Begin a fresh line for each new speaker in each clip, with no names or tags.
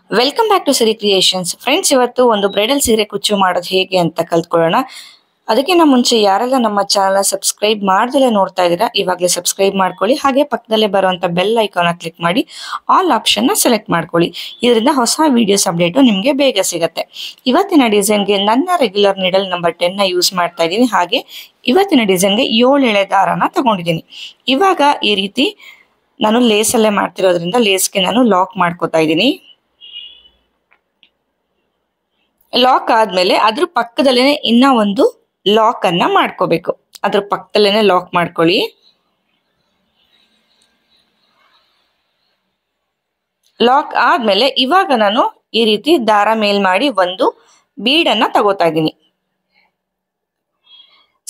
Welcome back to Siri creations. Friends, ಇವತ್ತು ಒಂದು bridal ಸೀರೆ ಕುಚ್ಚು ಮಾಡೋದು ಹೇಗೆ ಅಂತ ಕಲ್ತ್ಕೊಳ್ಳೋಣ. ಅದಕ್ಕಿಂತ ಮುಂಚೆ ಯಾರೆಲ್ಲ ನಮ್ಮ ಚಾನಲ್ನ ಸಬ್ಸ್ಕ್ರೈಬ್ ಮಾಡ್ದಲೇ ನೋಡ್ತಾ ಇದ್ದೀರಾ, ಇವಾಗಲೇ ಸಬ್ಸ್ಕ್ರೈಬ್ ಮಾಡ್ಕೊಳ್ಳಿ. ಹಾಗೆ ಪಕ್ಕದಲ್ಲೇ ಬರುವಂಥ ಬೆಲ್ ಐಕಾನ್ನ ಕ್ಲಿಕ್ ಮಾಡಿ ಆಲ್ ಆಪ್ಷನ್ನ ಸೆಲೆಕ್ಟ್ ಮಾಡ್ಕೊಳ್ಳಿ. ಇದರಿಂದ ಹೊಸ ವಿಡಿಯೋಸ್ ಅಪ್ಡೇಟು ನಿಮಗೆ ಬೇಗ ಸಿಗುತ್ತೆ. ಇವತ್ತಿನ ಡಿಸೈನ್ಗೆ ನನ್ನ ರೆಗ್ಯುಲರ್ ನೀಡಲ್ ನಂಬರ್ 10ನ ಯೂಸ್ ಮಾಡ್ತಾ ಇದ್ದೀನಿ. ಹಾಗೆ ಇವತ್ತಿನ ಡಿಸೈನ್ಗೆ 7 ಎಳೆ ದಾರನ ತಗೊಂಡಿದ್ದೀನಿ. ಇವಾಗ ಈ ರೀತಿ ನಾನು ಲೇಸಲ್ಲೇ ಮಾಡ್ತಿರೋದ್ರಿಂದ ಲೇಸ್ಗೆ ನಾನು ಲಾಕ್ ಮಾಡ್ಕೋತಾ ಇದ್ದೀನಿ. ಲಾಕ್ ಆದ್ಮೇಲೆ ಅದ್ರ ಪಕ್ಕದಲ್ಲೇನೆ ಇನ್ನ ಒಂದು ಲಾಕ್ ಅನ್ನ ಮಾಡ್ಕೋಬೇಕು. ಅದ್ರ ಪಕ್ಕದಲ್ಲೇನೆ ಲಾಕ್ ಮಾಡ್ಕೊಳ್ಳಿ. ಲಾಕ್ ಆದ್ಮೇಲೆ ಇವಾಗ ನಾನು ಈ ರೀತಿ ದಾರ ಮೇಲ್ ಮಾಡಿ ಒಂದು ಬೀಡನ್ನ ತಗೋತಾ ಇದ್ದೀನಿ.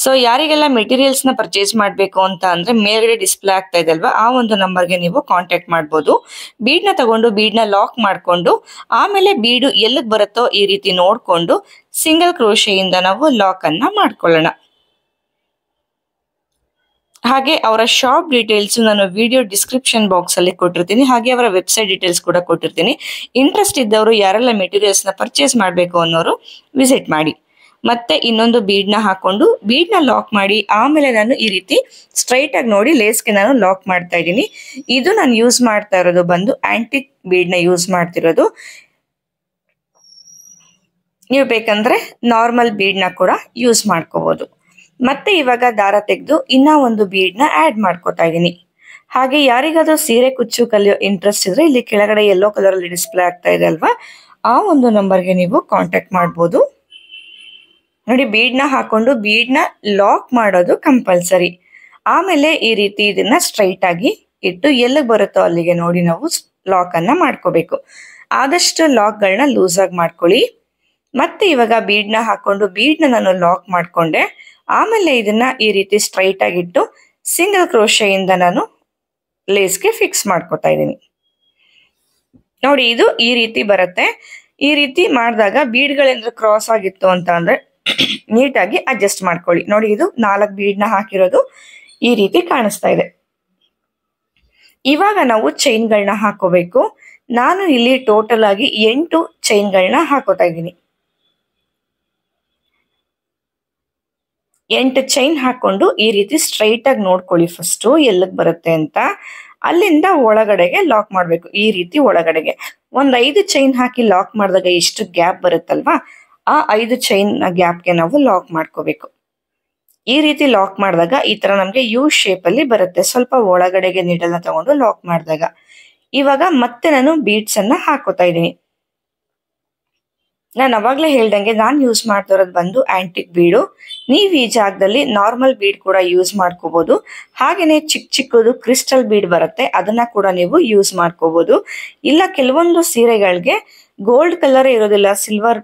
ಸೊ ಯಾರಿಗೆಲ್ಲ ಮೆಟೀರಿಯಲ್ಸ್ ನ ಪರ್ಚೇಸ್ ಮಾಡಬೇಕು ಅಂತ ಅಂದ್ರೆ ಮೇಲ್ಗಡೆ ಡಿಸ್ಪ್ಲೇ ಆಗ್ತಾ ಇದೆ ಅಲ್ವಾ, ಆ ಒಂದು ನಂಬರ್ಗೆ ನೀವು ಕಾಂಟ್ಯಾಕ್ಟ್ ಮಾಡ್ಬೋದು. ಬೀಡ್ನ ತಗೊಂಡು ಬೀಡ್ನ ಲಾಕ್ ಮಾಡ್ಕೊಂಡು ಆಮೇಲೆ ಬೀಡು ಎಲ್ಲಿಗೆ ಬರುತ್ತೋ ಈ ರೀತಿ ನೋಡ್ಕೊಂಡು ಸಿಂಗಲ್ ಕ್ರೋಶೆಯಿಂದ ನಾವು ಲಾಕ್ ಅನ್ನ ಮಾಡ್ಕೊಳ್ಳೋಣ. ಹಾಗೆ ಅವರ ಶಾಪ್ ಡೀಟೇಲ್ಸ್ ನಾನು ವಿಡಿಯೋ ಡಿಸ್ಕ್ರಿಪ್ಷನ್ ಬಾಕ್ಸ್ ಅಲ್ಲಿ ಕೊಟ್ಟಿರ್ತೀನಿ. ಹಾಗೆ ಅವರ ವೆಬ್ಸೈಟ್ ಡೀಟೇಲ್ಸ್ ಕೂಡ ಕೊಟ್ಟಿರ್ತೀನಿ. ಇಂಟ್ರೆಸ್ಟ್ ಇದ್ದವರು ಯಾರೆಲ್ಲ ಮೆಟೀರಿಯಲ್ಸ್ ನ ಪರ್ಚೇಸ್ ಮಾಡಬೇಕು ಅನ್ನೋರು ವಿಸಿಟ್ ಮಾಡಿ. ಮತ್ತೆ ಇನ್ನೊಂದು ಬೀಡ್ನ ಹಾಕೊಂಡು ಬೀಡ್ನ ಲಾಕ್ ಮಾಡಿ ಆಮೇಲೆ ನಾನು ಈ ರೀತಿ ಸ್ಟ್ರೈಟ್ ಆಗಿ ನೋಡಿ ಲೇಸ್ಗೆ ನಾನು ಲಾಕ್ ಮಾಡ್ತಾ ಇದ್ದೀನಿ. ಇದು ನಾನು ಯೂಸ್ ಮಾಡ್ತಾ ಇರೋದು ಬಂದು ಆಂಟಿಕ್ ಬೀಡ್ನ ಯೂಸ್ ಮಾಡ್ತಿರೋದು. ನೀವು ಬೇಕಂದ್ರೆ ನಾರ್ಮಲ್ ಬೀಡ್ನ ಕೂಡ ಯೂಸ್ ಮಾಡ್ಕೋಬಹುದು. ಮತ್ತೆ ಇವಾಗ ದಾರ ತೆಗೆದು ಇನ್ನ ಒಂದು ಬೀಡ್ನ ಆಡ್ ಮಾಡ್ಕೋತಾ ಇದ್ದೀನಿ. ಹಾಗೆ ಯಾರಿಗಾದ್ರೂ ಸೀರೆ ಕುಚ್ಚು ಕಲಿಯೋ ಇಂಟ್ರೆಸ್ಟ್ ಇದ್ರೆ ಇಲ್ಲಿ ಕೆಳಗಡೆ ಯೆಲ್ಲೋ ಕಲರ್ ಅಲ್ಲಿ ಡಿಸ್ಪ್ಲೇ ಆಗ್ತಾ ಇದೆ ಅಲ್ವಾ, ಆ ಒಂದು ನಂಬರ್ಗೆ ನೀವು ಕಾಂಟ್ಯಾಕ್ಟ್ ಮಾಡ್ಬೋದು. ನೋಡಿ, ಬೀಡ್ನ ಹಾಕೊಂಡು ಬೀಡ್ನ ಲಾಕ್ ಮಾಡೋದು ಕಂಪಲ್ಸರಿ. ಆಮೇಲೆ ಈ ರೀತಿ ಇದನ್ನ ಸ್ಟ್ರೈಟ್ ಆಗಿ ಇಟ್ಟು ಎಲ್ಲಿಗೆ ಬರುತ್ತೋ ಅಲ್ಲಿಗೆ ನೋಡಿ ನಾವು ಲಾಕ್ ಅನ್ನ ಮಾಡ್ಕೋಬೇಕು. ಆದಷ್ಟು ಲಾಕ್ಗಳನ್ನ ಲೂಸ್ ಆಗಿ ಮಾಡ್ಕೊಳ್ಳಿ. ಮತ್ತೆ ಇವಾಗ ಬೀಡ್ನ ಹಾಕೊಂಡು ಬೀಡ್ನ ನಾನು ಲಾಕ್ ಮಾಡ್ಕೊಂಡೆ. ಆಮೇಲೆ ಇದನ್ನ ಈ ರೀತಿ ಸ್ಟ್ರೈಟ್ ಆಗಿಟ್ಟು ಸಿಂಗಲ್ ಕ್ರೋಶೆಯಿಂದ ನಾನು ಲೇಸ್ಗೆ ಫಿಕ್ಸ್ ಮಾಡ್ಕೋತಾ ಇದ್ದೀನಿ. ನೋಡಿ, ಇದು ಈ ರೀತಿ ಬರುತ್ತೆ. ಈ ರೀತಿ ಮಾಡಿದಾಗ ಬೀಡ್ಗಳೇನಾದ್ರೂ ಕ್ರಾಸ್ ಆಗಿತ್ತು ಅಂತ ಅಂದ್ರೆ ನೀಟಾಗಿ ಅಡ್ಜಸ್ಟ್ ಮಾಡ್ಕೊಳ್ಳಿ. ನೋಡಿ, ಇದು 4 ಬೀಡ್ನ ಹಾಕಿರೋದು ಈ ರೀತಿ ಕಾಣಿಸ್ತಾ ಇದೆ. ಇವಾಗ ನಾವು ಚೈನ್ಗಳನ್ನ ಹಾಕೋಬೇಕು. ನಾನು ಇಲ್ಲಿ ಟೋಟಲ್ ಆಗಿ 8 ಚೈನ್ಗಳನ್ನ ಹಾಕೋತಾ ಇದ್ದೀನಿ. 8 ಚೈನ್ ಹಾಕೊಂಡು ಈ ರೀತಿ ಸ್ಟ್ರೈಟ್ ಆಗಿ ನೋಡ್ಕೊಳ್ಳಿ ಫಸ್ಟ್ ಎಲ್ಲಿಗೆ ಬರುತ್ತೆ ಅಂತ. ಅಲ್ಲಿಂದ ಒಳಗಡೆಗೆ ಲಾಕ್ ಮಾಡ್ಬೇಕು. ಈ ರೀತಿ ಒಳಗಡೆಗೆ ಒಂದ್ 5 ಚೈನ್ ಹಾಕಿ ಲಾಕ್ ಮಾಡಿದಾಗ ಎಷ್ಟು ಗ್ಯಾಪ್ ಬರುತ್ತಲ್ವಾ, ಆ 5 ಚೈನ್ ಗ್ಯಾಪ್ಗೆ ನಾವು ಲಾಕ್ ಮಾಡ್ಕೋಬೇಕು. ಈ ರೀತಿ ಲಾಕ್ ಮಾಡಿದಾಗ ಈ ತರ ನಮ್ಗೆ ಯು ಶೇಪ್ ಅಲ್ಲಿ ಬರುತ್ತೆ. ಸ್ವಲ್ಪ ಒಳಗಡೆಗೆ ನೀಡಲ್ನ ತಗೊಂಡು ಲಾಕ್ ಮಾಡಿದಾಗ ಇವಾಗ ಮತ್ತೆ ನಾನು ಬೀಡ್ಸ್ ಅನ್ನ ಹಾಕೋತಾ ಇದ್ದೀನಿ. ನಾನು ಅವಾಗ್ಲೇ ಹೇಳ್ದಂಗೆ ನಾನು ಯೂಸ್ ಮಾಡ್ತಿರೋದು ಬಂದು ಆಂಟಿಕ್ ಬೀಡು. ನೀವು ಈ ಜಾಗದಲ್ಲಿ ನಾರ್ಮಲ್ ಬೀಡ್ ಕೂಡ ಯೂಸ್ ಮಾಡ್ಕೋಬಹುದು. ಹಾಗೇನೆ ಚಿಕ್ಕ ಚಿಕ್ಕದು ಕ್ರಿಸ್ಟಲ್ ಬೀಡ್ ಬರುತ್ತೆ, ಅದನ್ನ ಕೂಡ ನೀವು ಯೂಸ್ ಮಾಡ್ಕೋಬಹುದು. ಇಲ್ಲ ಕೆಲವೊಂದು ಸೀರೆಗಳಿಗೆ ಗೋಲ್ಡ್ ಕಲರ್ ಇರೋದಿಲ್ಲ, ಸಿಲ್ವರ್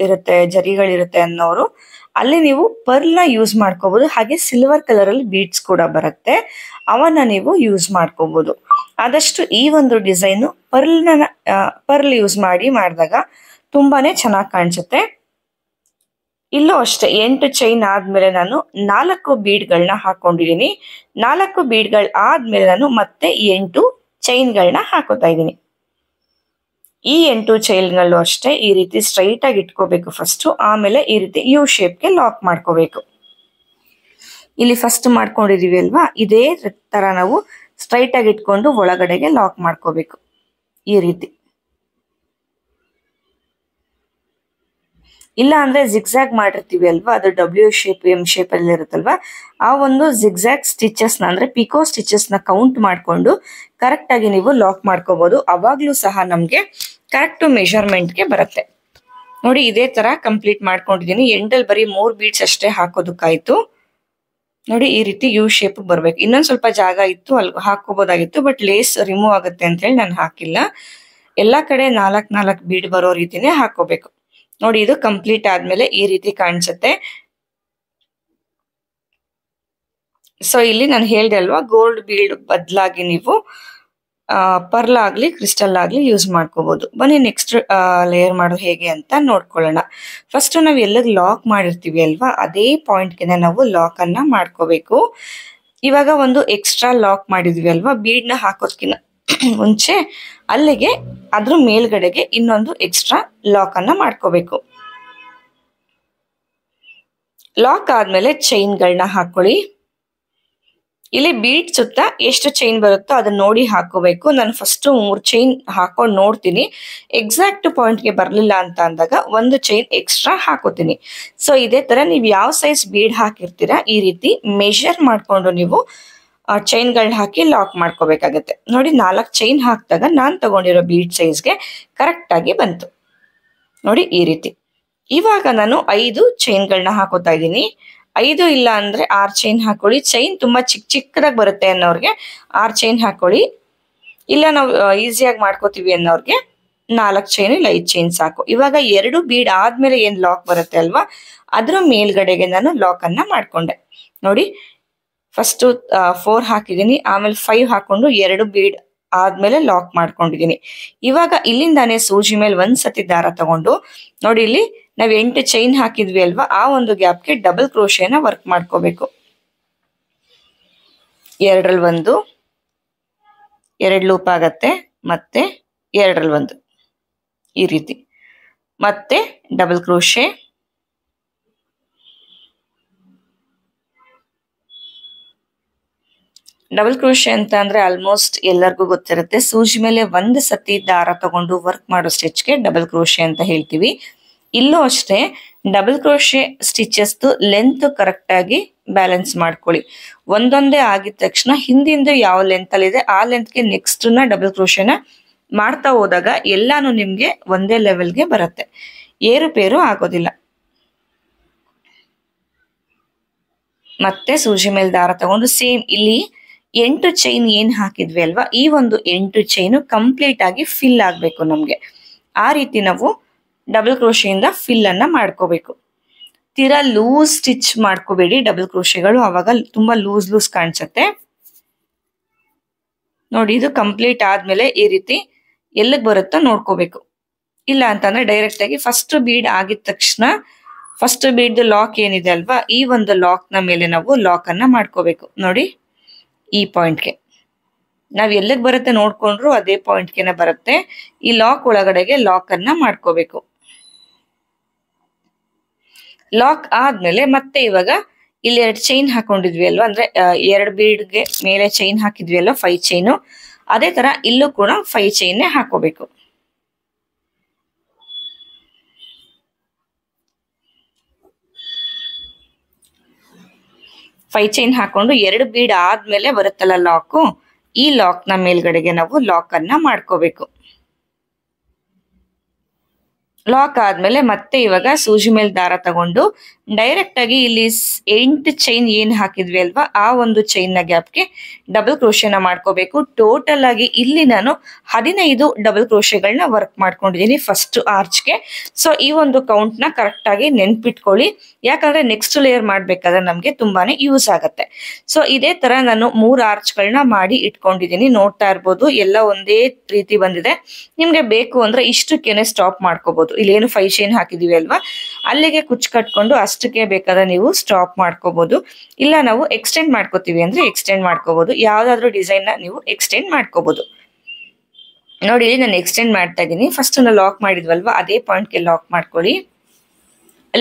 ಇರುತ್ತೆ, ಜರಿಗಳಿರುತ್ತೆ ಅನ್ನೋರು ಅಲ್ಲಿ ನೀವು ಪರ್ಲ್ನ ಯೂಸ್ ಮಾಡ್ಕೋಬಹುದು. ಹಾಗೆ ಸಿಲ್ವರ್ ಕಲರ್ ಅಲ್ಲಿ ಬೀಡ್ಸ್ ಕೂಡ ಬರುತ್ತೆ, ಅವನ್ನ ನೀವು ಯೂಸ್ ಮಾಡ್ಕೋಬಹುದು. ಆದಷ್ಟು ಈ ಒಂದು ಡಿಸೈನ್ ಪರ್ಲ್ ಯೂಸ್ ಮಾಡಿದಾಗ ತುಂಬಾನೇ ಚೆನ್ನಾಗಿ ಕಾಣಿಸುತ್ತೆ. ಇಲ್ಲೂ ಅಷ್ಟೇ 8 ಚೈನ್ ಆದ್ಮೇಲೆ ನಾನು 4 ಬೀಡ್ಗಳನ್ನ ಹಾಕೊಂಡಿದ್ದೀನಿ. 4 ಬೀಡ್ಗಳು ಆದ್ಮೇಲೆ ನಾನು ಮತ್ತೆ 8 ಚೈನ್ಗಳನ್ನ ಹಾಕೋತಾ ಇದ್ದೀನಿ. ಈ 8 ಚೈನ್ಗಳು ಅಷ್ಟೇ ಈ ರೀತಿ ಸ್ಟ್ರೈಟ್ ಆಗಿ ಇಟ್ಕೋಬೇಕು ಫಸ್ಟ್. ಆಮೇಲೆ ಈ ರೀತಿ ಯು ಶೇಪ್ಗೆ ಲಾಕ್ ಮಾಡ್ಕೋಬೇಕು. ಇಲ್ಲಿ ಫಸ್ಟ್ ಮಾಡ್ಕೊಂಡಿದೀವಿ ಅಲ್ವಾ, ಇದೇ ತರ ನಾವು ಸ್ಟ್ರೈಟ್ ಆಗಿ ಇಟ್ಕೊಂಡು ಒಳಗಡೆಗೆ ಲಾಕ್ ಮಾಡ್ಕೋಬೇಕು ಈ ರೀತಿ. ಇಲ್ಲ ಅಂದ್ರೆ ಜಿಗ್ಜಾಗ್ ಮಾಡಿರ್ತೀವಿ ಅಲ್ವಾ, ಅದು W ಶೇಪ್ M ಶೇಪ್ ಅಲ್ಲಿ ಇರುತ್ತಲ್ವಾ, ಆ ಒಂದು ಜಿಗ್ಜಾಗ್ ಸ್ಟಿಚಸ್ ನ ಅಂದ್ರೆ ಪಿಕೋ ಸ್ಟಿಚಸ್ ನ ಕೌಂಟ್ ಮಾಡ್ಕೊಂಡು ಕರೆಕ್ಟ್ ಆಗಿ ನೀವು ಲಾಕ್ ಮಾಡ್ಕೋಬಹುದು. ಅವಾಗ್ಲೂ ಸಹ ನಮ್ಗೆ ಕರೆಕ್ಟ್ ಮೆಷರ್ಮೆಂಟ್ಗೆ ಬರುತ್ತೆ. ನೋಡಿ, ಇದೇ ತರ ಕಂಪ್ಲೀಟ್ ಮಾಡ್ಕೊಂಡಿದ್ದೀನಿ. ಎಂಡಲ್ಲಿ ಬರೀ 3 ಬೀಡ್ಸ್ ಅಷ್ಟೇ ಹಾಕೋದಕ್ಕಾಯ್ತು. ನೋಡಿ, ಈ ರೀತಿ ಯು ಶೇಪ್ ಬರ್ಬೇಕು. ಇನ್ನೊಂದ್ ಸ್ವಲ್ಪ ಜಾಗ ಇತ್ತು, ಅಲ್ಲಿ ಹಾಕೋಬಹುದಾಗಿತ್ತು, ಬಟ್ ಲೇಸ್ ರಿಮೂವ್ ಆಗುತ್ತೆ ಅಂತ ಹೇಳಿ ನಾನು ಹಾಕಿಲ್ಲ. ಎಲ್ಲಾ ಕಡೆ 4 ಬೀಡ್ ಬರೋ ರೀತಿನೇ ಹಾಕೋಬೇಕು. ನೋಡಿ, ಇದು ಕಂಪ್ಲೀಟ್ ಆದ್ಮೇಲೆ ಈ ರೀತಿ ಕಾಣಿಸುತ್ತೆ. ಸೊ ಇಲ್ಲಿ ನಾನು ಹೇಳ್ದೆ ಅಲ್ವಾ, ಗೋಲ್ಡ್ ಬೀಡ್ ಬದಲಾಗಿ ನೀವು ಪರ್ಲ್ ಆಗ್ಲಿ ಕ್ರಿಸ್ಟಲ್ ಆಗ್ಲಿ ಯೂಸ್ ಮಾಡ್ಕೋಬಹುದು. ಬನ್ನಿ ನೆಕ್ಸ್ಟ್ ಲೇಯರ್ ಮಾಡೋದು ಹೇಗೆ ಅಂತ ನೋಡ್ಕೊಳ್ಳೋಣ. ಫಸ್ಟ್ ನಾವು ಎಲ್ಲಿಗೆ ಲಾಕ್ ಮಾಡಿರ್ತೀವಿ ಅಲ್ವಾ, ಅದೇ ಪಾಯಿಂಟ್ಗೆ ನಾವು ಲಾಕ್ ಅನ್ನ ಮಾಡ್ಕೋಬೇಕು. ಇವಾಗ ಒಂದು ಎಕ್ಸ್ಟ್ರಾ ಲಾಕ್ ಮಾಡಿದ್ವಿ ಅಲ್ವಾ, ಬೀಡ್ನ ಹಾಕೋದ್ಕಿನ್ನ ಮುಂಚೆ ಅಲ್ಲಿಗೆ ಅದ್ರ ಮೇಲ್ಗಡೆಗೆ ಇನ್ನೊಂದು ಎಕ್ಸ್ಟ್ರಾ ಲಾಕ್ ಅನ್ನ ಮಾಡ್ಕೋಬೇಕು. ಲಾಕ್ ಆದ್ಮೇಲೆ ಚೈನ್ಗಳನ್ನ ಹಾಕೊಳ್ಳಿ. ಇಲ್ಲಿ ಬೀಡ್ ಸುತ್ತ ಎಷ್ಟು ಚೈನ್ ಬರುತ್ತೋ ಅದನ್ನ ನೋಡಿ ಹಾಕೋಬೇಕು. ನಾನು ಫಸ್ಟ್ 3 ಚೈನ್ ಹಾಕೊಂಡು ನೋಡ್ತೀನಿ. ಎಕ್ಸಾಕ್ಟ್ ಪಾಯಿಂಟ್ಗೆ ಬರಲಿಲ್ಲ ಅಂತ ಅಂದಾಗ ಒಂದು ಚೈನ್ ಎಕ್ಸ್ಟ್ರಾ ಹಾಕೋತೀನಿ. ಸೊ ಇದೇ ತರ ನೀವು ಯಾವ ಸೈಜ್ ಬೀಡ್ ಹಾಕಿರ್ತೀರಾ ಈ ರೀತಿ ಮೆಷರ್ ಮಾಡ್ಕೊಂಡು ನೀವು ಚೈನ್ಗಳನ್ನ ಹಾಕಿ ಲಾಕ್ ಮಾಡ್ಕೋಬೇಕಾಗತ್ತೆ. ನೋಡಿ 4 ಚೈನ್ ಹಾಕಿದಾಗ ನಾನು ತಗೊಂಡಿರೋ ಬೀಡ್ ಸೈಜ್ಗೆ ಕರೆಕ್ಟ್ ಆಗಿ ಬಂತು. ನೋಡಿ ಈ ರೀತಿ. ಇವಾಗ ನಾನು 5 ಚೈನ್ಗಳನ್ನ ಹಾಕೋತಾ ಇದ್ದೀನಿ. 5 ಇಲ್ಲ ಅಂದ್ರೆ 6 ಚೈನ್ ಹಾಕೊಳ್ಳಿ. ಚೈನ್ ತುಂಬಾ ಚಿಕ್ಕದಾಗಿ ಬರುತ್ತೆ ಅನ್ನೋರ್ಗೆ 6 ಚೈನ್ ಹಾಕೊಳ್ಳಿ. ಇಲ್ಲ ನಾವು ಈಸಿಯಾಗಿ ಮಾಡ್ಕೋತೀವಿ ಅನ್ನೋರ್ಗೆ 4 ಚೈನ್ ಇಲ್ಲ 5 ಚೈನ್ ಸಾಕು. ಇವಾಗ 2 ಬೀಡ್ ಆದ್ಮೇಲೆ ಏನ್ ಲಾಕ್ ಬರುತ್ತೆ ಅಲ್ವಾ, ಅದ್ರ ಮೇಲ್ಗಡೆಗೆ ನಾನು ಲಾಕ್ ಅನ್ನ ಮಾಡ್ಕೊಂಡೆ. ನೋಡಿ ಫಸ್ಟ್ 4 ಹಾಕಿದೀನಿ, ಆಮೇಲೆ 5 ಹಾಕೊಂಡು 2 ಬೀಡ್ ಆದ್ಮೇಲೆ ಲಾಕ್ ಮಾಡ್ಕೊಂಡಿದೀನಿ. ಇವಾಗ ಇಲ್ಲಿಂದಾನೆ ಸೂಜಿ ಮೇಲೆ ಒಂದ್ಸತಿ ದಾರ ತಗೊಂಡು ನೋಡಿ ಇಲ್ಲಿ ನಾವ್ 8 ಚೈನ್ ಹಾಕಿದ್ವಿ ಅಲ್ವಾ, ಆ ಒಂದು ಗ್ಯಾಪ್ಗೆ ಡಬಲ್ ಕ್ರೋಶೆನ ವರ್ಕ್ ಮಾಡ್ಕೋಬೇಕು. 2ರಲ್ಲಿ 1, 2 ಲೂಪ್ ಆಗತ್ತೆ, ಮತ್ತೆ 2ರಲ್ಲಿ 1 ಈ ರೀತಿ, ಮತ್ತೆ ಡಬಲ್ ಕ್ರೋಶೆ, ಡಬಲ್ ಕ್ರೋಶೆ ಅಂತ ಅಂದ್ರೆ ಆಲ್ಮೋಸ್ಟ್ ಎಲ್ಲರಿಗೂ ಗೊತ್ತಿರುತ್ತೆ. ಸೂಜಿ ಮೇಲೆ 1 ಸತಿ ದಾರ ತಗೊಂಡು ವರ್ಕ್ ಮಾಡೋ ಸ್ಟಿಚ್ಗೆ ಡಬಲ್ ಕ್ರೋಶೆ ಅಂತ ಹೇಳ್ತೀವಿ. ಇಲ್ಲೂ ಅಷ್ಟೇ double crochet stitches length correct ಆಗಿ ಬ್ಯಾಲೆನ್ಸ್ ಮಾಡ್ಕೊಳ್ಳಿ. ಒಂದೊಂದೇ ಆಗಿದ ತಕ್ಷಣ ಹಿಂದಿಂದ ಯಾವ ಲೆಂತ್ ಅಲ್ಲಿ ಇದೆ ಆ ಲೆಂತ್ಗೆ ನೆಕ್ಸ್ಟ್ ನ ಡಬಲ್ ಕ್ರೋಶೆನ ಮಾಡ್ತಾ ಹೋದಾಗ ಎಲ್ಲಾನು ನಿಮ್ಗೆ ಒಂದೇ ಲೆವೆಲ್ಗೆ ಬರುತ್ತೆ, ಏರುಪೇರು ಆಗೋದಿಲ್ಲ. ಮತ್ತೆ ಸೂಜಿ ಮೇಲೆ ದಾರ ತಗೊಂಡು ಸೇಮ್ ಇಲ್ಲಿ 8 ಚೈನ್ ಏನ್ ಹಾಕಿದ್ವಿ ಅಲ್ವಾ, ಈ ಒಂದು 8 ಚೈನು ಕಂಪ್ಲೀಟ್ ಆಗಿ ಫಿಲ್ ಆಗ್ಬೇಕು ನಮ್ಗೆ. ಆ ರೀತಿ ನಾವು ಡಬಲ್ ಕ್ರೋಶೆಯಿಂದ ಫಿಲ್ ಅನ್ನ ಮಾಡ್ಕೋಬೇಕು. ತೀರಾ ಲೂಸ್ ಸ್ಟಿಚ್ ಮಾಡ್ಕೋಬೇಡಿ ಡಬಲ್ ಕ್ರೋಶೆಗಳು, ಅವಾಗ ತುಂಬಾ ಲೂಸ್ ಕಾಣಿಸುತ್ತೆ. ನೋಡಿ ಇದು ಕಂಪ್ಲೀಟ್ ಆದ್ಮೇಲೆ ಈ ರೀತಿ ಎಲ್ಲಿಗೆ ಬರುತ್ತೋ ನೋಡ್ಕೋಬೇಕು. ಇಲ್ಲ ಅಂತಂದ್ರೆ ಡೈರೆಕ್ಟ್ ಆಗಿ ಫಸ್ಟ್ ಬೀಡ್ ಆಗಿದ ತಕ್ಷಣ ಫಸ್ಟ್ ಬೀಡ್ ಲಾಕ್ ಏನಿದೆ ಅಲ್ವಾ, ಈ ಒಂದು ಲಾಕ್ ನ ಮೇಲೆ ನಾವು ಲಾಕ್ ಅನ್ನ ಮಾಡ್ಕೋಬೇಕು. ನೋಡಿ ಈ ಪಾಯಿಂಟ್ಗೆ ನಾವ್ ಎಲ್ಲಿಗೆ ಬರುತ್ತೆ ನೋಡ್ಕೊಂಡ್ರು ಅದೇ ಪಾಯಿಂಟ್ಗೆನೆ ಬರುತ್ತೆ. ಈ ಲಾಕ್ ಒಳಗಡೆಗೆ ಲಾಕ್ ಅನ್ನ ಮಾಡ್ಕೋಬೇಕು. ಲಾಕ್ ಆದ್ಮೇಲೆ ಮತ್ತೆ ಇವಾಗ ಇಲ್ಲಿ 2 ಚೈನ್ ಹಾಕೊಂಡಿದ್ವಿ ಅಲ್ವಾ, ಅಂದ್ರೆ 2 ಬೀಡ್ಗೆ ಮೇಲೆ ಚೈನ್ ಹಾಕಿದ್ವಿ ಅಲ್ವಾ 5 ಚೈನು, ಅದೇ ತರ ಇಲ್ಲೂ ಕೂಡ 5 ಚೈನ್ ಹಾಕೋಬೇಕು. ಫೈವ್ ಚೈನ್ ಹಾಕೊಂಡು 2 ಬೀಡ್ ಆದ್ಮೇಲೆ ಬರುತ್ತಲ್ಲ ಲಾಕು, ಈ ಲಾಕ್ ನ ಮೇಲ್ಗಡೆಗೆ ನಾವು ಲಾಕ್ ಅನ್ನ ಮಾಡ್ಕೋಬೇಕು. ಲಾಕ್ ಆದ್ಮೇಲೆ ಮತ್ತೆ ಇವಾಗ ಸೂಜಿ ಮೇಲೆ ದಾರ ತಗೊಂಡು ಡೈರೆಕ್ಟ್ ಆಗಿ ಇಲ್ಲಿ 8 ಚೈನ್ ಏನ್ ಹಾಕಿದ್ವಿ ಅಲ್ವಾ, ಆ ಒಂದು ಚೈನ್ ನ ಗ್ಯಾಪ್ಗೆ ಡಬಲ್ ಕ್ರೋಶೆನ ಮಾಡ್ಕೋಬೇಕು. ಟೋಟಲ್ ಆಗಿ ಇಲ್ಲಿ ನಾನು 15 ಡಬಲ್ ಕ್ರೋಶೆಗಳನ್ನ ವರ್ಕ್ ಮಾಡ್ಕೊಂಡಿದೀನಿ ಫಸ್ಟ್ ಆರ್ಚ್ಗೆ. ಸೊ ಈ ಒಂದು ಕೌಂಟ್ ನ ಕರೆಕ್ಟ್ ಆಗಿ ನೆನ್ಪಿಟ್ಕೊಳ್ಳಿ, ಯಾಕಂದ್ರೆ ನೆಕ್ಸ್ಟ್ ಲೇಯರ್ ಮಾಡ್ಬೇಕಾದ್ರೆ ನಮ್ಗೆ ತುಂಬಾನೇ ಯೂಸ್ ಆಗತ್ತೆ. ಸೊ ಇದೇ ತರ ನಾನು 3 ಆರ್ಚ್ಗಳನ್ನ ಮಾಡಿ ಇಟ್ಕೊಂಡಿದೀನಿ. ನೋಡ್ತಾ ಇರ್ಬೋದು ಎಲ್ಲ ಒಂದೇ ರೀತಿ ಬಂದಿದೆ. ನಿಮ್ಗೆ ಬೇಕು ಅಂದ್ರೆ ಇಷ್ಟಕ್ಕೇನೆ ಸ್ಟಾಪ್ ಮಾಡ್ಕೋಬಹುದು. ಇಲ್ಲೇನು 5 ಚೈನ್ ಹಾಕಿದೀವಿ ಅಲ್ವಾ, ಅಲ್ಲಿಗೆ ಕುಚ್ ಕಟ್ಕೊಂಡು ಅಷ್ಟಕ್ಕೆ ಬೇಕಾದ್ರೆ ನೀವು ಸ್ಟಾಪ್ ಮಾಡ್ಕೋಬಹುದು. ಇಲ್ಲ ನಾವು ಎಕ್ಸ್ಟೆಂಡ್ ಮಾಡ್ಕೋತೀವಿ ಅಂದ್ರೆ ಎಕ್ಸ್ಟೆಂಡ್ ಮಾಡ್ಕೋಬಹುದು. ಯಾವ್ದಾದ್ರು ಡಿಸೈನ್ ನ ನೀವು ಎಕ್ಸ್ಟೆಂಡ್ ಮಾಡ್ಕೋಬಹುದು. ನೋಡಿ ಇಲ್ಲಿ ನಾನು ಎಕ್ಸ್ಟೆಂಡ್ ಮಾಡ್ತಾ ಇದ್ದೀನಿ. ಫಸ್ಟ್ ನಾವು ಲಾಕ್ ಮಾಡಿದ್ವಲ್ವಾ ಅದೇ ಪಾಯಿಂಟ್ಗೆ ಲಾಕ್ ಮಾಡ್ಕೊಳ್ಳಿ.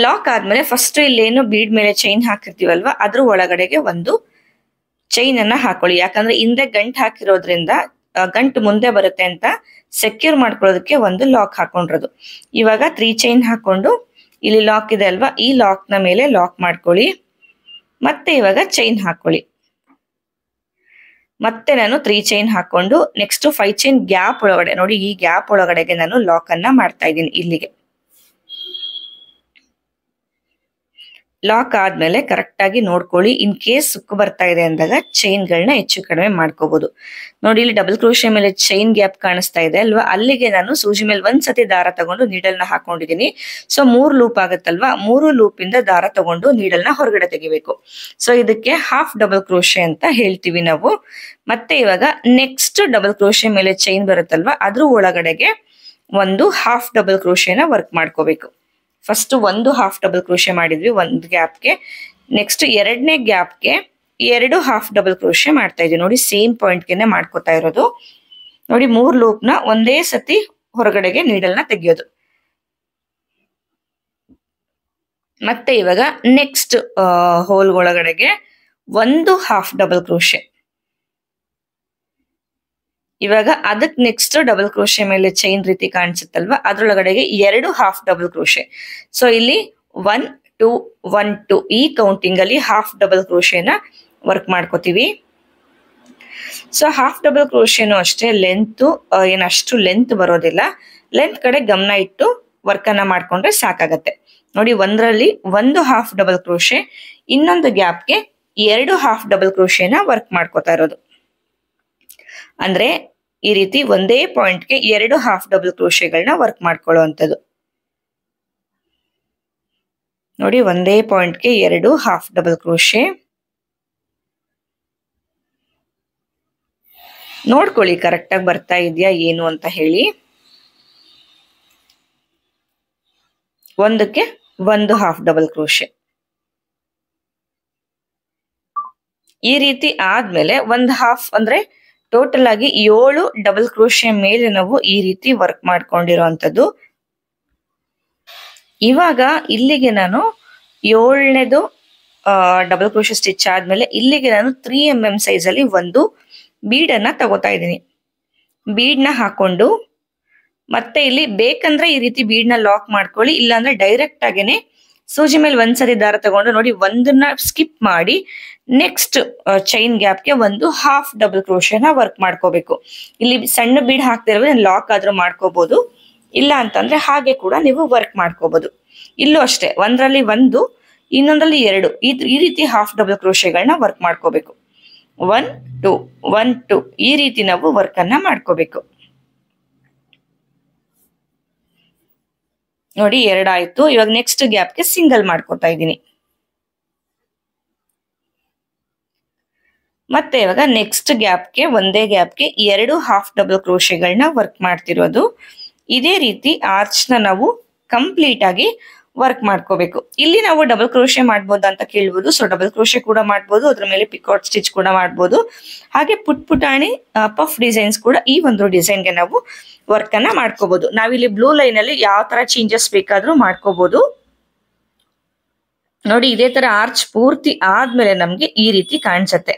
ಲಾಕ್ ಆದ್ಮೇಲೆ ಫಸ್ಟ್ ಇಲ್ಲೇನು ಬೀಡ್ ಮೇಲೆ ಚೈನ್ ಹಾಕಿರ್ತೀವಲ್ವಾ ಅದ್ರ ಒಳಗಡೆಗೆ ಒಂದು ಚೈನ್ ಅನ್ನ ಹಾಕೊಳ್ಳಿ. ಯಾಕಂದ್ರೆ ಹಿಂದೆ ಗಂಟ್ ಹಾಕಿರೋದ್ರಿಂದ ಗಂಟು ಮುಂದೆ ಬರುತ್ತೆ ಅಂತ ಸೆಕ್ಯೂರ್ ಮಾಡ್ಕೊಳ್ಳೋದಕ್ಕೆ ಒಂದು ಲಾಕ್ ಹಾಕೊಂಡಿರೋದು. ಇವಾಗ 3 ಚೈನ್ ಹಾಕೊಂಡು ಇಲ್ಲಿ ಲಾಕ್ ಇದೆ ಅಲ್ವಾ, ಈ ಲಾಕ್ ನ ಮೇಲೆ ಲಾಕ್ ಮಾಡ್ಕೊಳ್ಳಿ. ಮತ್ತೆ ಇವಾಗ ಚೈನ್ ಹಾಕೊಳ್ಳಿ. ಮತ್ತೆ ನಾನು 3 ಚೈನ್ ಹಾಕೊಂಡು ನೆಕ್ಸ್ಟ್ 5 ಚೈನ್ ಗ್ಯಾಪ್ ಒಳಗಡೆ ನೋಡಿ, ಈ ಗ್ಯಾಪ್ ಒಳಗಡೆಗೆ ನಾನು ಲಾಕ್ ಅನ್ನ ಮಾಡ್ತಾ ಇದ್ದೀನಿ. ಇಲ್ಲಿಗೆ ಲಾಕ್ ಆದ್ಮೇಲೆ ಕರೆಕ್ಟ್ ಆಗಿ ನೋಡ್ಕೊಳ್ಳಿ. ಇನ್ ಕೇಸ್ ಸುಕ್ಕು ಬರ್ತಾ ಇದೆ ಅಂದಾಗ ಚೈನ್ಗಳನ್ನ ಹೆಚ್ಚು ಕಡಿಮೆ ಮಾಡ್ಕೋಬಹುದು. ನೋಡಿ ಇಲ್ಲಿ ಡಬಲ್ ಕ್ರೋಶೆ ಮೇಲೆ ಚೈನ್ ಗ್ಯಾಪ್ ಕಾಣಿಸ್ತಾ ಇದೆ ಅಲ್ವಾ, ಅಲ್ಲಿಗೆ ನಾನು ಸೂಜಿ ಮೇಲೆ ಒಂದ್ಸತಿ ದಾರ ತಗೊಂಡು ನೀಡಲ್ನ ಹಾಕೊಂಡಿದೀನಿ. ಸೊ 3 ಲೂಪ್ ಆಗುತ್ತಲ್ವಾ, 3 ಲೂಪ್ ಇಂದ ದಾರ ತಗೊಂಡು ನೀಡಲ್ನ ಹೊರಗಡೆ ತೆಗಿಬೇಕು. ಸೊ ಇದಕ್ಕೆ ಹಾಫ್ ಡಬಲ್ ಕ್ರೋಶೆ ಅಂತ ಹೇಳ್ತೀವಿ ನಾವು. ಮತ್ತೆ ಇವಾಗ ನೆಕ್ಸ್ಟ್ ಡಬಲ್ ಕ್ರೋಶೆ ಮೇಲೆ ಚೈನ್ ಬರುತ್ತಲ್ವಾ, ಅದ್ರ ಒಳಗಡೆಗೆ ಒಂದು ಹಾಫ್ ಡಬಲ್ ಕ್ರೋಶೆನ ವರ್ಕ್ ಮಾಡ್ಕೋಬೇಕು. ಫಸ್ಟ್ ಒಂದು ಹಾಫ್ ಡಬಲ್ ಕ್ರೋಶೆ ಮಾಡಿದ್ವಿ ಒಂದು ಗ್ಯಾಪ್ಗೆ, ನೆಕ್ಸ್ಟ್ 2ನೇ ಗ್ಯಾಪ್ಗೆ 2 ಹಾಫ್ ಡಬಲ್ ಕ್ರೋಶೆ ಮಾಡ್ತಾ ಇದ್ವಿ. ನೋಡಿ ಸೇಮ್ ಪಾಯಿಂಟ್ಗೆನೆ ಮಾಡ್ಕೋತಾ ಇರೋದು. ನೋಡಿ 3 ಲೂಪ್ನ ಒಂದೇ ಸತಿ ಹೊರಗಡೆಗೆ ನೀಡಲ್ನ ತೆಗೆಯೋದು. ಮತ್ತೆ ಇವಾಗ ನೆಕ್ಸ್ಟ್ ಹೋಲ್ ಒಳಗಡೆಗೆ ಒಂದು ಹಾಫ್ ಡಬಲ್ ಕ್ರೋಶೆ. ಇವಾಗ ಅದಕ್ಕೆ ನೆಕ್ಸ್ಟ್ ಡಬಲ್ ಕ್ರೋಶೆ ಮೇಲೆ ಚೈನ್ ರೀತಿ ಕಾಣಿಸುತ್ತಲ್ವಾ, ಅದ್ರೊಳಗಡೆಗೆ 2 ಹಾಫ್ ಡಬಲ್ ಕ್ರೋಶೆ. ಸೊ ಇಲ್ಲಿ 1 2 1 2 ಈ ಕೌಂಟಿಂಗ್ ಅಲ್ಲಿ ಹಾಫ್ ಡಬಲ್ ಕ್ರೋಶೆನ ವರ್ಕ್ ಮಾಡ್ಕೋತೀವಿ. ಸೊ ಹಾಫ್ ಡಬಲ್ ಕ್ರೋಶೆನೂ ಅಷ್ಟೇ ಲೆಂತ್ ಏನಷ್ಟು ಲೆಂತ್ ಬರೋದಿಲ್ಲ. ಲೆಂತ್ ಕಡೆ ಗಮನ ಇಟ್ಟು ವರ್ಕ್ ಅನ್ನ ಮಾಡ್ಕೊಂಡ್ರೆ ಸಾಕಾಗತ್ತೆ. ನೋಡಿ ಒಂದರಲ್ಲಿ 1 ಹಾಫ್ ಡಬಲ್ ಕ್ರೋಶೆ, ಇನ್ನೊಂದು ಗ್ಯಾಪ್ಗೆ 2 ಹಾಫ್ ಡಬಲ್ ಕ್ರೋಶೆನ ವರ್ಕ್ ಮಾಡ್ಕೋತಾ ಇರೋದು. ಅಂದ್ರೆ ಈ ರೀತಿ ಒಂದೇ ಪಾಯಿಂಟ್ಗೆ 2 ಹಾಫ್ ಡಬಲ್ ಕ್ರೋಶೆಗಳನ್ನ ವರ್ಕ್ ಮಾಡ್ಕೊಳ್ಳುವಂಥದ್ದು. ನೋಡಿ ಒಂದೇ ಪಾಯಿಂಟ್ಗೆ 2 ಹಾಫ್ ಡಬಲ್ ಕ್ರೋಶೆ. ನೋಡ್ಕೊಳ್ಳಿ ಕರೆಕ್ಟ್ ಆಗಿ ಬರ್ತಾ ಇದೆಯಾ ಏನು ಅಂತ ಹೇಳಿ. ಒಂದಕ್ಕೆ 1 ಹಾಫ್ ಡಬಲ್ ಕ್ರೋಶೆ. ಈ ರೀತಿ ಆದ್ಮೇಲೆ 1 ಹಾಫ್ ಅಂದ್ರೆ ಟೋಟಲ್ ಆಗಿ 7 ಡಬಲ್ ಕ್ರೋಶೆ ಮೇಲೆ ನಾವು ಈ ರೀತಿ ವರ್ಕ್ ಮಾಡ್ಕೊಂಡಿರೋಂಥದ್ದು. ಇವಾಗ ಇಲ್ಲಿಗೆ ನಾನು 7ನೇದು ಡಬಲ್ ಕ್ರೋಶೆ ಸ್ಟಿಚ್ ಆದ್ಮೇಲೆ ಇಲ್ಲಿಗೆ ನಾನು 3 mm ಸೈಜ್ ಅಲ್ಲಿ ಒಂದು ಬೀಡನ್ನ ತಗೋತಾ ಇದ್ದೀನಿ. ಬೀಡ್ನ ಹಾಕೊಂಡು ಮತ್ತೆ ಇಲ್ಲಿ ಬೇಕಂದ್ರೆ ಈ ರೀತಿ ಬೀಡ್ನ ಲಾಕ್ ಮಾಡ್ಕೊಳ್ಳಿ, ಇಲ್ಲಾಂದ್ರೆ ಡೈರೆಕ್ಟ್ ಆಗೇನೆ ಸೂಜಿ ಮೇಲೆ ಒಂದ್ಸರಿ ದಾರ ತಗೊಂಡು ನೋಡಿ ಒಂದನ್ನ ಸ್ಕಿಪ್ ಮಾಡಿ ನೆಕ್ಸ್ಟ್ ಚೈನ್ ಗ್ಯಾಪ್ಗೆ 1 ಹಾಫ್ ಡಬಲ್ ಕ್ರೋಶೆನ ವರ್ಕ್ ಮಾಡ್ಕೋಬೇಕು. ಇಲ್ಲಿ ಸಣ್ಣ ಬೀಡ್ ಹಾಕ್ತಿರೋ ಲಾಕ್ ಆದ್ರೂ ಮಾಡ್ಕೋಬಹುದು, ಇಲ್ಲ ಅಂತಂದ್ರೆ ಹಾಗೆ ಕೂಡ ನೀವು ವರ್ಕ್ ಮಾಡ್ಕೋಬಹುದು. ಇಲ್ಲೂ ಅಷ್ಟೇ ಒಂದರಲ್ಲಿ 1 ಇನ್ನೊಂದರಲ್ಲಿ 2 ಈ ರೀತಿ ಹಾಫ್ ಡಬಲ್ ಕ್ರೋಶೆಗಳನ್ನ ವರ್ಕ್ ಮಾಡ್ಕೋಬೇಕು. 1 2 1 2 ಈ ರೀತಿ ನಾವು ವರ್ಕ್ ಅನ್ನ ಮಾಡ್ಕೋಬೇಕು. ನೋಡಿ 2 ಆಯ್ತು. ಇವಾಗ ನೆಕ್ಸ್ಟ್ ಗ್ಯಾಪ್ಗೆ ಸಿಂಗಲ್ ಮಾಡ್ಕೋತಾ ಇದ್ದೀನಿ. ಮತ್ತೆ ಇವಾಗ ನೆಕ್ಸ್ಟ್ ಗ್ಯಾಪ್ಗೆ ಒಂದೇ ಗ್ಯಾಪ್ಗೆ 2 ಹಾಫ್ ಡಬಲ್ ಕ್ರೋಶೆಗಳನ್ನ ವರ್ಕ್ ಮಾಡ್ತಿರೋದು. ಇದೇ ರೀತಿ ಆರ್ಚ್ನ ನಾವು ಕಂಪ್ಲೀಟ್ ಆಗಿ ವರ್ಕ್ ಮಾಡ್ಕೋಬೇಕು. ಇಲ್ಲಿ ನಾವು ಡಬಲ್ ಕ್ರೋಶೆ ಮಾಡ್ಬೋದು ಅಂತ ಕೇಳ್ಬೋದು. ಸೊ ಡಬಲ್ ಕ್ರೋಶೆ ಕೂಡ ಮಾಡ್ಬೋದು, ಅದ್ರ ಮೇಲೆ ಪಿಕಾಟ್ ಸ್ಟಿಚ್ ಕೂಡ ಮಾಡ್ಬೋದು. ಹಾಗೆ ಪುಟಾಣಿ ಪಫ್ ಡಿಸೈನ್ಸ್ ಕೂಡ ಈ ಒಂದು ಡಿಸೈನ್ಗೆ ನಾವು ವರ್ಕ್ ಅನ್ನ ಮಾಡ್ಕೋಬಹುದು. ನಾವಿಲ್ಲಿ ಬ್ಲೂ ಲೈನ್ ಅಲ್ಲಿ ಯಾವ ತರ ಚೇಂಜಸ್ ಬೇಕಾದ್ರೂ ಮಾಡ್ಕೋಬಹುದು. ನೋಡಿ ಇದೇ ತರ ಆರ್ಚ್ ಪೂರ್ತಿ ಆದ್ಮೇಲೆ ನಮ್ಗೆ ಈ ರೀತಿ ಕಾಣಿಸುತ್ತೆ.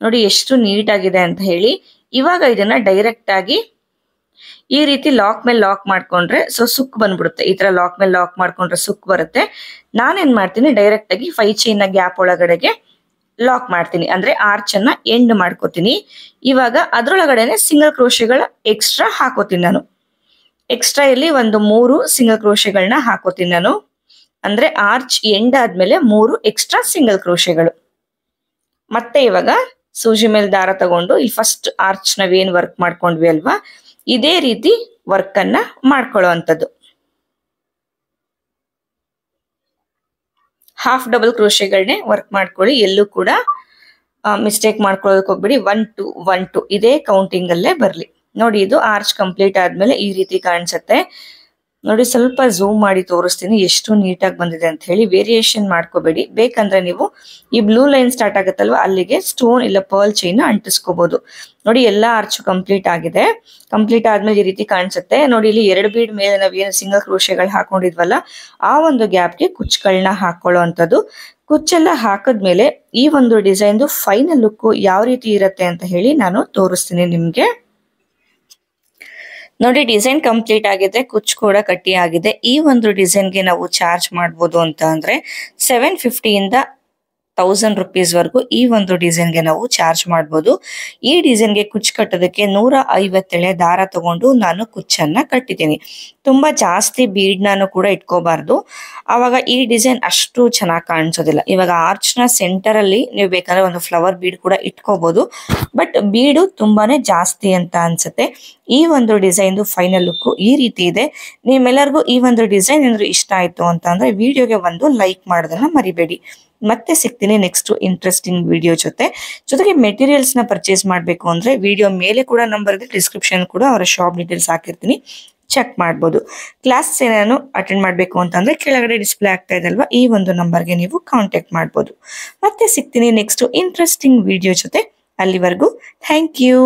ನೋಡಿ ಎಷ್ಟು ನೀಟ್ ಆಗಿದೆ ಅಂತ ಹೇಳಿ. ಇವಾಗ ಇದನ್ನ ಡೈರೆಕ್ಟ್ ಆಗಿ ಈ ರೀತಿ ಲಾಕ್ ಮೇಲೆ ಲಾಕ್ ಮಾಡ್ಕೊಂಡ್ರೆ ಸೊ ಸುಕ್ ಬಂದ್ಬಿಡುತ್ತೆ. ಈ ತರ ಲಾಕ್ ಮೇಲೆ ಲಾಕ್ ಮಾಡ್ಕೊಂಡ್ರೆ ಸುಕ್ ಬರುತ್ತೆ. ನಾನೇನ್ ಮಾಡ್ತೀನಿ ಡೈರೆಕ್ಟ್ ಆಗಿ 5 ಚೈನ್ ಗ್ಯಾಪ್ ಒಳಗಡೆಗೆ ಲಾಕ್ ಮಾಡ್ತೀನಿ, ಅಂದ್ರೆ ಆರ್ಚ್ ಅನ್ನ ಎಂಡ್ ಮಾಡ್ಕೋತೀನಿ. ಇವಾಗ ಅದ್ರೊಳಗಡೆನೆ ಸಿಂಗಲ್ ಕ್ರೋಶೆಗಳ ಎಕ್ಸ್ಟ್ರಾ ಹಾಕೋತೀನಿ ನಾನು. ಎಕ್ಸ್ಟ್ರಾ ಇಲ್ಲಿ ಒಂದು 3 ಸಿಂಗಲ್ ಕ್ರೋಶೆಗಳನ್ನ ಹಾಕೋತೀನಿ ನಾನು. ಅಂದ್ರೆ ಆರ್ಚ್ ಎಂಡ್ ಆದ್ಮೇಲೆ 3 ಎಕ್ಸ್ಟ್ರಾ ಸಿಂಗಲ್ ಕ್ರೋಶೆಗಳು. ಮತ್ತೆ ಇವಾಗ ಸೂಜಿ ಮೇಲೆ ದಾರ ತಗೊಂಡು ಈ ಫಸ್ಟ್ ಆರ್ಚ್ ನಾವೇನ್ ವರ್ಕ್ ಮಾಡ್ಕೊಂಡ್ವಿ ಅಲ್ವಾ, ಇದೇ ರೀತಿ ವರ್ಕ್ ಅನ್ನ ಮಾಡ್ಕೊಳ್ಳೋ ಅಂಥದ್ದು. ಹಾಫ್ ಡಬಲ್ ಕ್ರೋಶೆಗಳನ್ನೇ ವರ್ಕ್ ಮಾಡ್ಕೊಳ್ಳಿ, ಎಲ್ಲೂ ಕೂಡ ಮಿಸ್ಟೇಕ್ ಮಾಡ್ಕೊಳ್ಳೋದಕ್ಕೆ ಹೋಗ್ಬಿಡಿ. 1 2 1 2 ಇದೇ ಕೌಂಟಿಂಗ್ ಅಲ್ಲೇ ಬರ್ಲಿ. ನೋಡಿ ಇದು ಆರ್ಚ್ ಕಂಪ್ಲೀಟ್ ಆದ್ಮೇಲೆ ಈ ರೀತಿ ಕಾಣಿಸುತ್ತೆ. ನೋಡಿ ಸ್ವಲ್ಪ ಝೂಮ್ ಮಾಡಿ ತೋರಿಸ್ತೀನಿ ಎಷ್ಟು ನೀಟಾಗಿ ಬಂದಿದೆ ಅಂತ ಹೇಳಿ. ವೇರಿಯೇಷನ್ ಮಾಡ್ಕೋಬೇಡಿ. ಬೇಕಂದ್ರೆ ನೀವು ಈ ಬ್ಲೂ ಲೈನ್ ಸ್ಟಾರ್ಟ್ ಆಗುತ್ತಲ್ವಾ ಅಲ್ಲಿಗೆ ಸ್ಟೋನ್ ಇಲ್ಲ ಪರ್ಲ್ ಚೈನ್ ಅಂಟಿಸ್ಕೋಬಹುದು. ನೋಡಿ ಎಲ್ಲಾ ಆರ್ಚ್ ಕಂಪ್ಲೀಟ್ ಆಗಿದೆ. ಕಂಪ್ಲೀಟ್ ಆದ್ಮೇಲೆ ಈ ರೀತಿ ಕಾಣಿಸುತ್ತೆ. ನೋಡಿ ಇಲ್ಲಿ 2 ಬೀಡ್ ಮೇಲೆ ನಾವೇನು ಸಿಂಗಲ್ ಕ್ರೋಶೆಗಳು ಹಾಕೊಂಡಿದ್ವಲ್ಲ ಆ ಒಂದು ಗ್ಯಾಪ್ಗೆ ಕುಚ್ಚುಗಳನ್ನ ಹಾಕೊಳ್ಳೋ ಅಂಥದ್ದು. ಕುಚ್ಚೆಲ್ಲ ಹಾಕಿದ್ಮೇಲೆ ಈ ಒಂದು ಡಿಸೈನ್ ಫೈನಲ್ ಲುಕ್ ಯಾವ ರೀತಿ ಇರುತ್ತೆ ಅಂತ ಹೇಳಿ ನಾನು ತೋರಿಸ್ತೀನಿ ನಿಮ್ಗೆ. ನೋಡಿ ಡಿಸೈನ್ ಕಂಪ್ಲೀಟ್ ಆಗಿದೆ, ಕುಚ್ಚು ಕೂಡ ಕಟ್ಟಿ ಆಗಿದೆ. ಈ ಒಂದು ಡಿಸೈನ್ಗೆ ನಾವು ಚಾರ್ಜ್ ಮಾಡ್ಬೋದು ಅಂತ ಅಂದ್ರೆ 750 ಇಂದ 1000 rupees ವರೆಗೂ ಈ ಒಂದು ಡಿಸೈನ್ಗೆ ನಾವು ಚಾರ್ಜ್ ಮಾಡ್ಬೋದು. ಈ ಡಿಸೈನ್ಗೆ ಕುಚ್ಚು ಕಟ್ಟೋದಕ್ಕೆ 150 ಎಳೆ ದಾರ ತಗೊಂಡು ನಾನು ಕುಚ್ಚನ್ನ ಕಟ್ಟಿದ್ದೀನಿ. ತುಂಬಾ ಜಾಸ್ತಿ ಬೀಡ್ ನಾನು ಕೂಡ ಇಟ್ಕೋಬಾರ್ದು, ಆವಾಗ ಈ ಡಿಸೈನ್ ಅಷ್ಟು ಚೆನ್ನಾಗಿ ಕಾಣಿಸೋದಿಲ್ಲ. ಇವಾಗ ಆರ್ಚ್ನ ಸೆಂಟರ್ ಅಲ್ಲಿ ನೀವು ಬೇಕಾದ್ರೆ ಒಂದು ಫ್ಲವರ್ ಬೀಡ್ ಕೂಡ ಇಟ್ಕೋಬಹುದು, ಬಟ್ ಬೀಡು ತುಂಬಾನೇ ಜಾಸ್ತಿ ಅಂತ ಅನ್ಸುತ್ತೆ. ಈ ಒಂದು ಡಿಸೈನ್ ಫೈನಲ್ ಲುಕ್ ಈ ರೀತಿ ಇದೆ. ನಿಮ್ಮೆಲ್ಲರಿಗೂ ಈ ಒಂದು ಡಿಸೈನ್ ಏನಾದ್ರು ಇಷ್ಟ ಆಯ್ತು ಅಂತ ಅಂದ್ರೆ ವಿಡಿಯೋಗೆ ಒಂದು ಲೈಕ್ ಮಾಡೋದನ್ನ ಮರಿಬೇಡಿ. ಮತ್ತೆ ಸಿಗ್ತೀನಿ ನೆಕ್ಸ್ಟ್ ಇಂಟ್ರೆಸ್ಟಿಂಗ್ ವಿಡಿಯೋ ಜೊತೆಗೆ ಮೆಟೀರಿಯಲ್ಸ್ ನ ಪರ್ಚೇಸ್ ಮಾಡಬೇಕು ಅಂದ್ರೆ ವಿಡಿಯೋ ಮೇಲೆ ಕೂಡ ನಂಬರ್ ಇದೆ, ಡಿಸ್ಕ್ರಿಪ್ಷನ್ ಕೂಡ ಅವರ ಶಾಪ್ ಡೀಟೇಲ್ಸ್ ಹಾಕಿರ್ತೀನಿ, ಚೆಕ್ ಮಾಡ್ಬೋದು. ಕ್ಲಾಸ್ ಏನಾನು ಅಟೆಂಡ್ ಮಾಡಬೇಕು ಅಂತಂದ್ರೆ ಕೆಳಗಡೆ ಡಿಸ್ಪ್ಲೇ ಆಗ್ತಾ ಇದೆ ಅಲ್ವಾ, ಈ ಒಂದು ನಂಬರ್ಗೆ ನೀವು ಕಾಂಟ್ಯಾಕ್ಟ್ ಮಾಡ್ಬೋದು. ಮತ್ತೆ ಸಿಗ್ತೀನಿ ನೆಕ್ಸ್ಟ್ ಇಂಟ್ರೆಸ್ಟಿಂಗ್ ವಿಡಿಯೋ ಜೊತೆ. ಅಲ್ಲಿವರೆಗೂ ಥ್ಯಾಂಕ್ ಯು.